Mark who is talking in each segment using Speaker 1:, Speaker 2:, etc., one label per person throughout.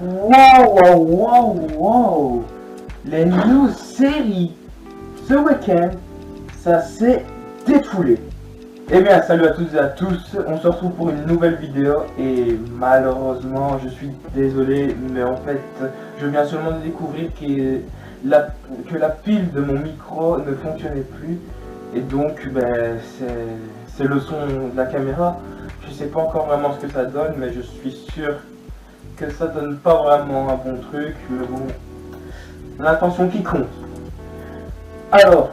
Speaker 1: Wow. Les news séries. Ce week-end, ça s'est défoulé. Eh bien, salut à toutes et à tous. On se retrouve pour une nouvelle vidéo. Et malheureusement, je suis désolé, mais en fait, je viens seulement de découvrir que la pile de mon micro ne fonctionnait plus. Et donc, c'est le son de la caméra. Je sais pas encore vraiment ce que ça donne, mais je suis sûr que ça donne pas vraiment un bon truc, mais bon, l'intention qui compte. Alors,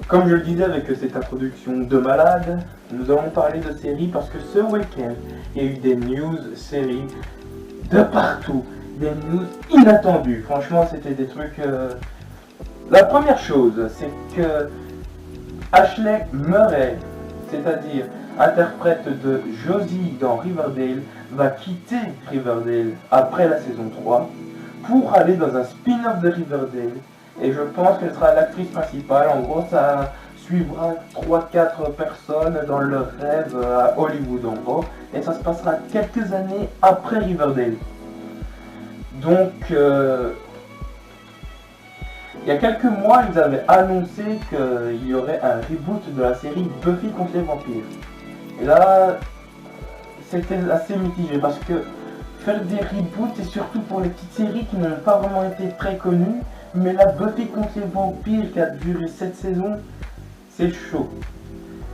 Speaker 1: comme je le disais avec cette introduction de malade, nous allons parler de séries parce que ce week-end, il y a eu des news séries de partout, des news inattendues. Franchement, c'était des trucs... La première chose, c'est que Ashley Murray, c'est-à-dire interprète de Josie dans Riverdale, va quitter Riverdale après la saison 3 pour aller dans un spin-off de Riverdale. Et je pense qu'elle sera l'actrice principale. En gros, ça suivra 3-4 personnes dans leur rêve à Hollywood en gros. Et ça se passera quelques années après Riverdale. Donc, il y a quelques mois, ils avaient annoncé qu'il y aurait un reboot de la série Buffy contre les vampires. Et là, c'était assez mitigé parce que faire des reboots, et surtout pour les petites séries qui n'ont pas vraiment été très connues, mais la Buffy contre les vampires qui a duré 7 saisons, c'est chaud.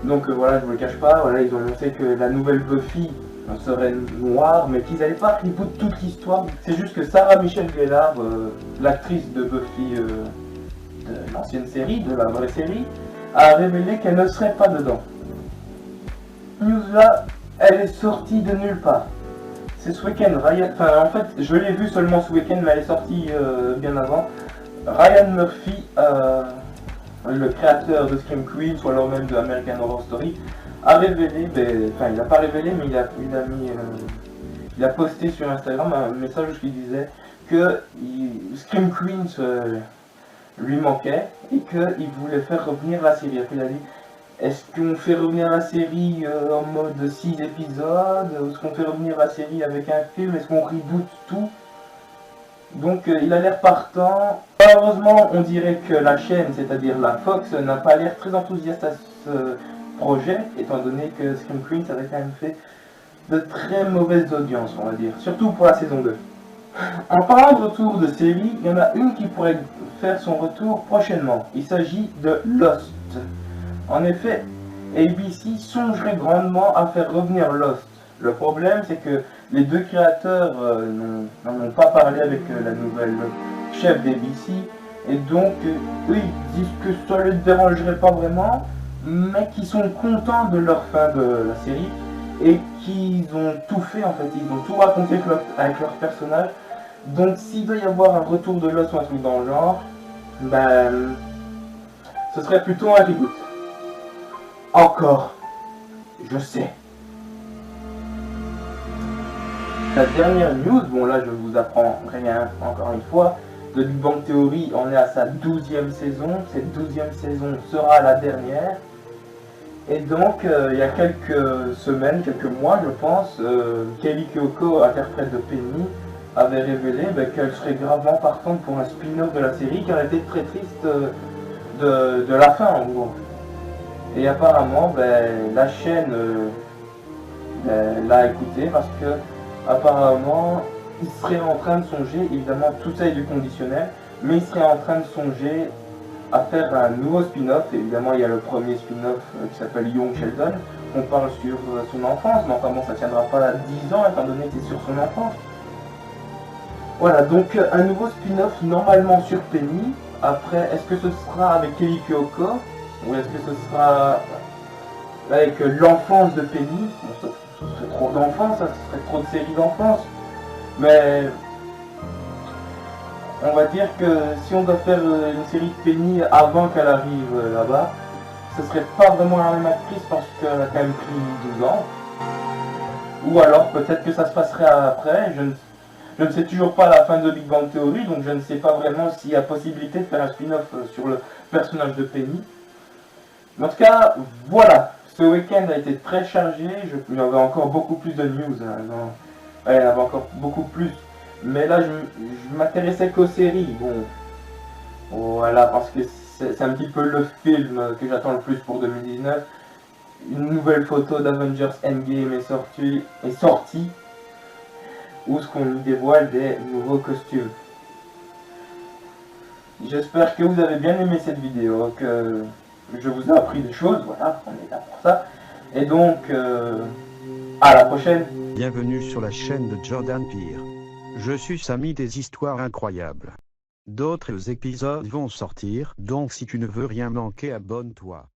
Speaker 1: Donc voilà, je vous le cache pas, voilà, ils ont annoncé que la nouvelle Buffy serait noire, mais qu'ils n'allaient pas reboot toute l'histoire. C'est juste que Sarah Michelle Gellar, l'actrice de Buffy de l'ancienne série, de la vraie série, a révélé qu'elle ne serait pas dedans. News là, elle est sortie de nulle part. C'est ce week-end, Ryan... Enfin, en fait, je l'ai vu seulement ce week-end, mais elle est sortie bien avant. Ryan Murphy, le créateur de Scream Queens, ou alors même de American Horror Story, a révélé, enfin, il n'a pas révélé, mais il a posté sur Instagram un message où il disait que Scream Queens lui manquait et qu'il voulait faire revenir la série. Après, il a dit: est-ce qu'on fait revenir la série en mode 6 épisodes? Est-ce qu'on fait revenir la série avec un film? Est-ce qu'on reboot tout? Donc il a l'air partant. Malheureusement, on dirait que la chaîne, c'est-à-dire la Fox, n'a pas l'air très enthousiaste à ce projet, étant donné que Scream Queens avait quand même fait de très mauvaises audiences, on va dire, surtout pour la saison 2. En parlant de retour de série, il y en a une qui pourrait faire son retour prochainement. Il s'agit de Lost. En effet, ABC songerait grandement à faire revenir Lost. Le problème, c'est que les deux créateurs n'en ont pas parlé avec la nouvelle chef d'ABC, et donc eux ils disent que ça ne les dérangerait pas vraiment, mais qu'ils sont contents de leur fin de la série, et qu'ils ont tout fait en fait, ils ont tout raconté avec leur personnage. Donc s'il doit y avoir un retour de Lost ou un truc dans le genre, ce serait plutôt un reboot. Encore, je sais. La dernière news, bon là je vous apprends rien encore une fois, de Big Bang Theory en est à sa 12e saison, cette 12e saison sera la dernière. Et donc il y a quelques semaines, quelques mois je pense, Kelly Kyoko, interprète de Penny, avait révélé qu'elle serait gravement partante pour un spin-off de la série car elle était très triste de la fin en gros. Et apparemment, la chaîne l'a écouté parce que apparemment, il serait en train de songer, évidemment tout ça est du conditionnel, mais il serait en train de songer à faire un nouveau spin-off. Évidemment, il y a le premier spin-off qui s'appelle Young Sheldon, on parle sur son enfance, mais enfin bon, ça tiendra pas à 10 ans étant donné que c'est sur son enfance. Voilà, donc un nouveau spin-off normalement sur Penny. Après, est-ce que ce sera avec Kelly Kyoko? Ou est-ce que ce sera avec l'enfance de Penny? Bon, ce serait trop d'enfance, ça serait trop de séries d'enfance. Mais on va dire que si on doit faire une série de Penny avant qu'elle arrive là-bas, ce serait pas vraiment la même actrice parce qu'elle a quand même pris 12 ans. Ou alors peut-être que ça se passerait après. Je ne sais toujours pas la fin de Big Bang Theory, donc je ne sais pas vraiment s'il y a possibilité de faire un spin-off sur le personnage de Penny. En tout cas, voilà, ce week-end a été très chargé, il y avait encore beaucoup plus de news, il y en avait encore beaucoup plus Mais là, je m'intéressais qu'aux séries. Bon, voilà, parce que c'est un petit peu le film que j'attends le plus pour 2019. Une nouvelle photo d'Avengers Endgame est sortie où ce qu'on nous dévoile des nouveaux costumes. J'espère que vous avez bien aimé cette vidéo, que je vous ai appris des choses, voilà, on est là pour ça. Et donc, à la prochaine.
Speaker 2: Bienvenue sur la chaîne de Jordan Peer. Je suis Samy des histoires incroyables. D'autres épisodes vont sortir, donc si tu ne veux rien manquer, abonne-toi.